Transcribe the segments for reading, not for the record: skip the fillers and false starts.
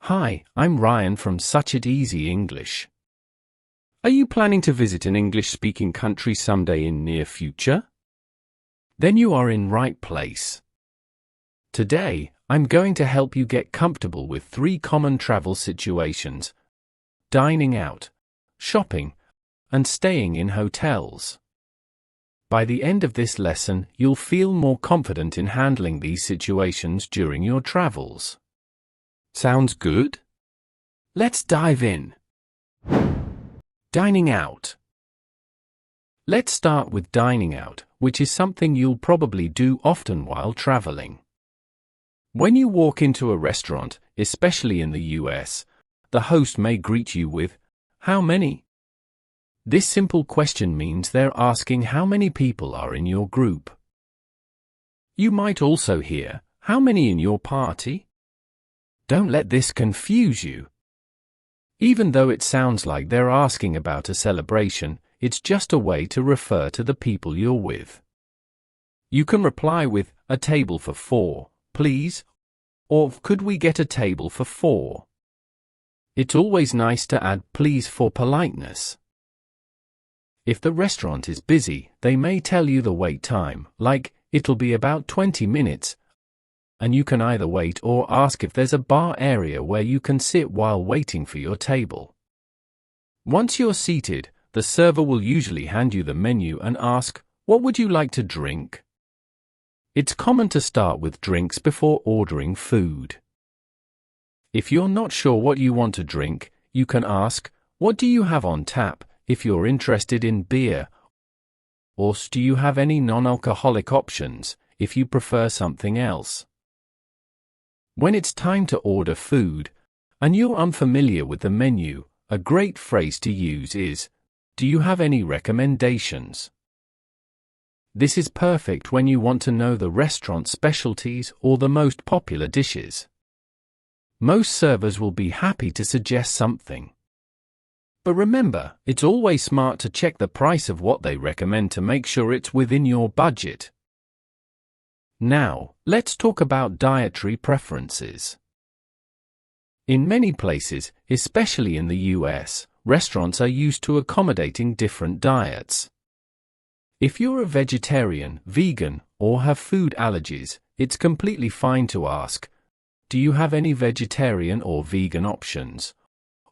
Hi, I'm Ryan from Sach-it Easy English. Are you planning to visit an English-speaking country someday in near future? Then you are in right place. Today, I'm going to help you get comfortable with 3 common travel situations: dining out, shopping, and staying in hotels. By the end of this lesson, you'll feel more confident in handling these situations during your travels. Sounds good? Let's dive in. Dining out. Let's start with dining out, which is something you'll probably do often while traveling. When you walk into a restaurant, especially in the US, the host may greet you with, "How many?" This simple question means they're asking how many people are in your group. You might also hear, "How many in your party?" Don't let this confuse you. Even though it sounds like they're asking about a celebration, it's just a way to refer to the people you're with. You can reply with, "A table for 4, please," or "Could we get a table for 4? It's always nice to add "please" for politeness. If the restaurant is busy, they may tell you the wait time, like, "It'll be about 20 minutes, and you can either wait or ask if there's a bar area where you can sit while waiting for your table. Once you're seated, the server will usually hand you the menu and ask, "What would you like to drink?" It's common to start with drinks before ordering food. If you're not sure what you want to drink, you can ask, "What do you have on tap?" if you're interested in beer, or "Do you have any non-alcoholic options?" if you prefer something else. When it's time to order food, and you're unfamiliar with the menu, a great phrase to use is, "Do you have any recommendations?" This is perfect when you want to know the restaurant's specialties or the most popular dishes. Most servers will be happy to suggest something. But remember, it's always smart to check the price of what they recommend to make sure it's within your budget. Now, let's talk about dietary preferences. In many places, especially in the US, restaurants are used to accommodating different diets. If you're a vegetarian, vegan, or have food allergies, it's completely fine to ask, "Do you have any vegetarian or vegan options?"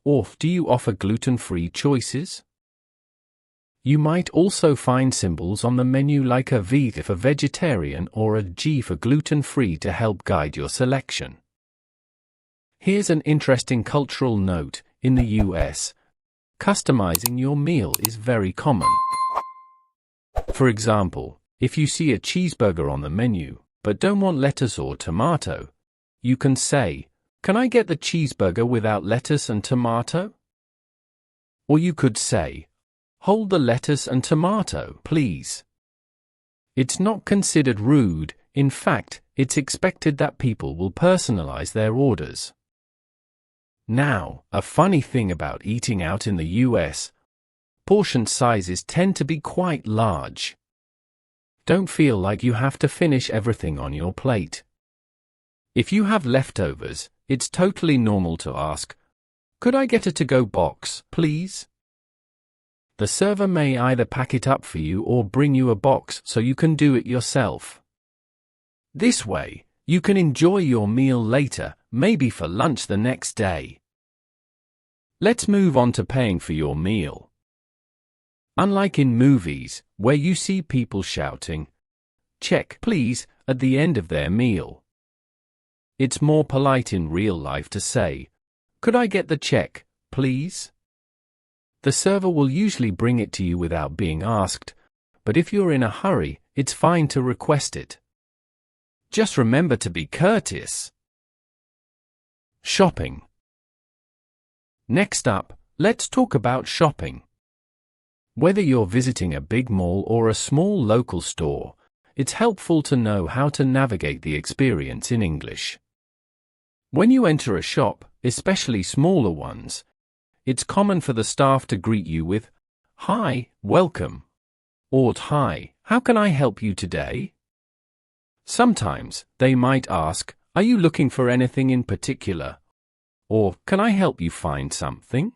Or, "Do you offer gluten-free choices?" You might also find symbols on the menu like a V for vegetarian or a G for gluten-free to help guide your selection. Here's an interesting cultural note. In the US, customizing your meal is very common. For example, if you see a cheeseburger on the menu, but don't want lettuce or tomato, you can say, "Can I get the cheeseburger without lettuce and tomato?" Or you could say, "Hold the lettuce and tomato, please." It's not considered rude. In fact, it's expected that people will personalize their orders. Now, a funny thing about eating out in the US, portion sizes tend to be quite large. Don't feel like you have to finish everything on your plate. If you have leftovers, it's totally normal to ask, "Could I get a to-go box, please?" The server may either pack it up for you or bring you a box so you can do it yourself. This way, you can enjoy your meal later, maybe for lunch the next day. Let's move on to paying for your meal. Unlike in movies, where you see people shouting, "Check, please," at the end of their meal, it's more polite in real life to say, "Could I get the check, please?" The server will usually bring it to you without being asked, but if you're in a hurry, it's fine to request it. Just remember to be courteous. Shopping. Next up, let's talk about shopping. Whether you're visiting a big mall or a small local store, it's helpful to know how to navigate the experience in English. When you enter a shop, especially smaller ones, it's common for the staff to greet you with, "Hi, welcome," or "Hi, how can I help you today?" Sometimes, they might ask, "Are you looking for anything in particular?" Or, can I help you find something?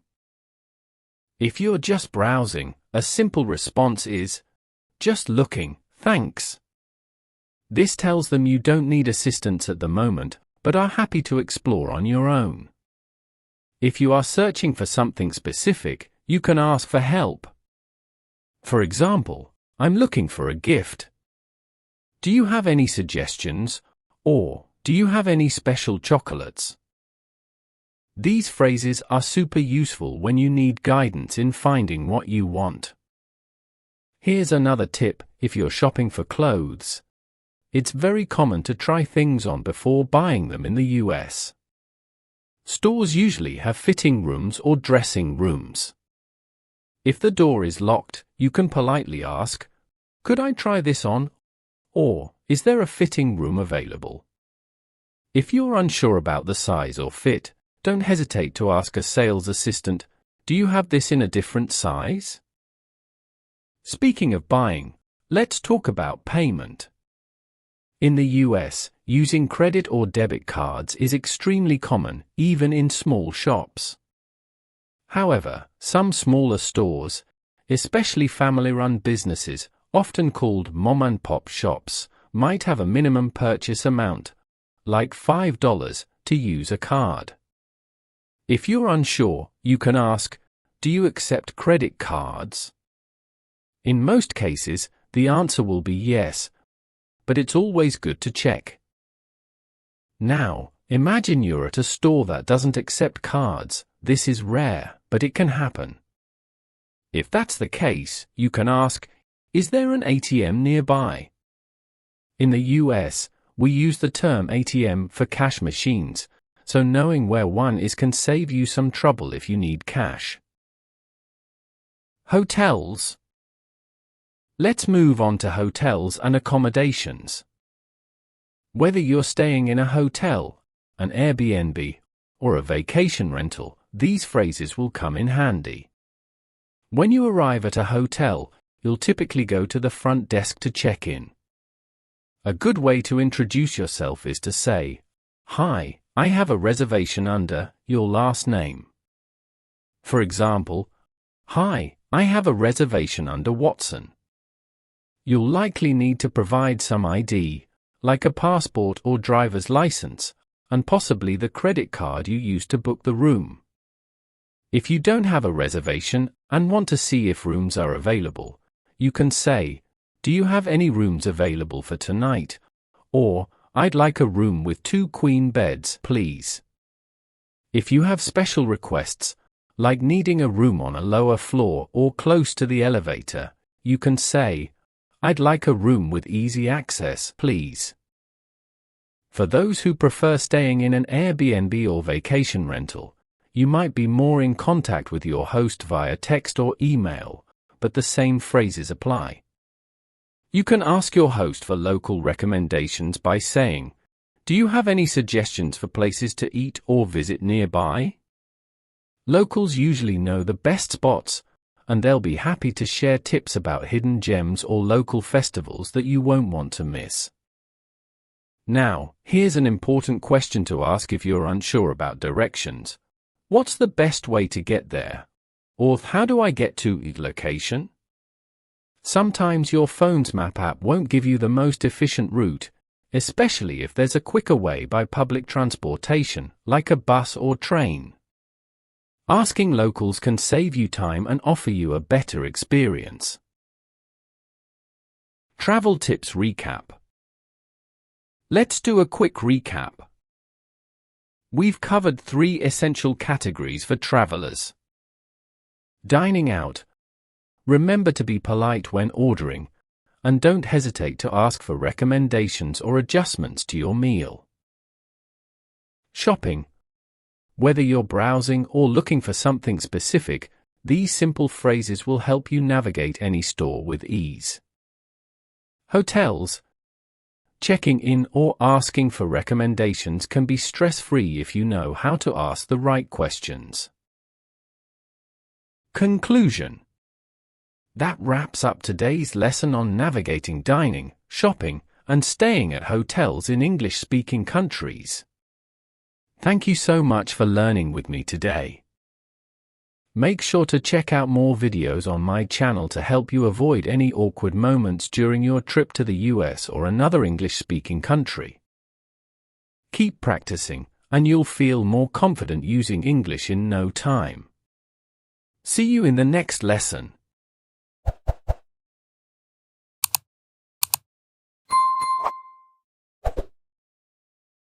If you're just browsing, a simple response is, just looking, thanks. This tells them you don't need assistance at the moment, but are happy to explore on your own. If you are searching for something specific, you can ask for help. For example, I'm looking for a gift. Do you have any suggestions? Or, do you have any special chocolates? These phrases are super useful when you need guidance in finding what you want. Here's another tip if you're shopping for clothes. It's very common to try things on before buying them in the US. Stores usually have fitting rooms or dressing rooms. If the door is locked, you can politely ask, "Could I try this on?" Or, "Is there a fitting room available?" If you're unsure about the size or fit, don't hesitate to ask a sales assistant, "Do you have this in a different size?" Speaking of buying, let's talk about payment. In the US, using credit or debit cards is extremely common, even in small shops. However, some smaller stores, especially family-run businesses, often called mom-and-pop shops, might have a minimum purchase amount, like $5, to use a card. If you're unsure, you can ask, "Do you accept credit cards?" In most cases, the answer will be yes, but it's always good to check. Now, imagine you're at a store that doesn't accept cards. This is rare, but it can happen. If that's the case, you can ask, "Is there an ATM nearby?" In the US, we use the term ATM for cash machines, so knowing where one is can save you some trouble if you need cash. Hotels. Let's move on to hotels and accommodations. Whether you're staying in a hotel, an Airbnb, or a vacation rental, these phrases will come in handy. When you arrive at a hotel, you'll typically go to the front desk to check in. A good way to introduce yourself is to say, "Hi, I have a reservation under your last name." For example, "Hi, I have a reservation under Watson." You'll likely need to provide some ID, like a passport or driver's license, and possibly the credit card you used to book the room. If you don't have a reservation and want to see if rooms are available, you can say, "Do you have any rooms available for tonight?" Or, "I'd like a room with 2 queen beds, please." If you have special requests, like needing a room on a lower floor or close to the elevator, you can say, "I'd like a room with easy access, please." For those who prefer staying in an Airbnb or vacation rental, you might be more in contact with your host via text or email, but the same phrases apply. You can ask your host for local recommendations by saying, "Do you have any suggestions for places to eat or visit nearby?" Locals usually know the best spots, and they'll be happy to share tips about hidden gems or local festivals that you won't want to miss. Now, here's an important question to ask if you're unsure about directions. What's the best way to get there? Or, how do I get to the location? Sometimes your phone's map app won't give you the most efficient route, especially if there's a quicker way by public transportation, like a bus or train. Asking locals can save you time and offer you a better experience. Travel Tips Recap. Let's do a quick recap. We've covered 3 essential categories for travelers. Dining out. Remember to be polite when ordering, and don't hesitate to ask for recommendations or adjustments to your meal. Shopping. Whether you're browsing or looking for something specific, these simple phrases will help you navigate any store with ease. Hotels. Checking in or asking for recommendations can be stress-free if you know how to ask the right questions. Conclusion. That wraps up today's lesson on navigating dining, shopping, and staying at hotels in English-speaking countries. Thank you so much for learning with me today. Make sure to check out more videos on my channel to help you avoid any awkward moments during your trip to the US or another English-speaking country. Keep practicing, and you'll feel more confident using English in no time. See you in the next lesson.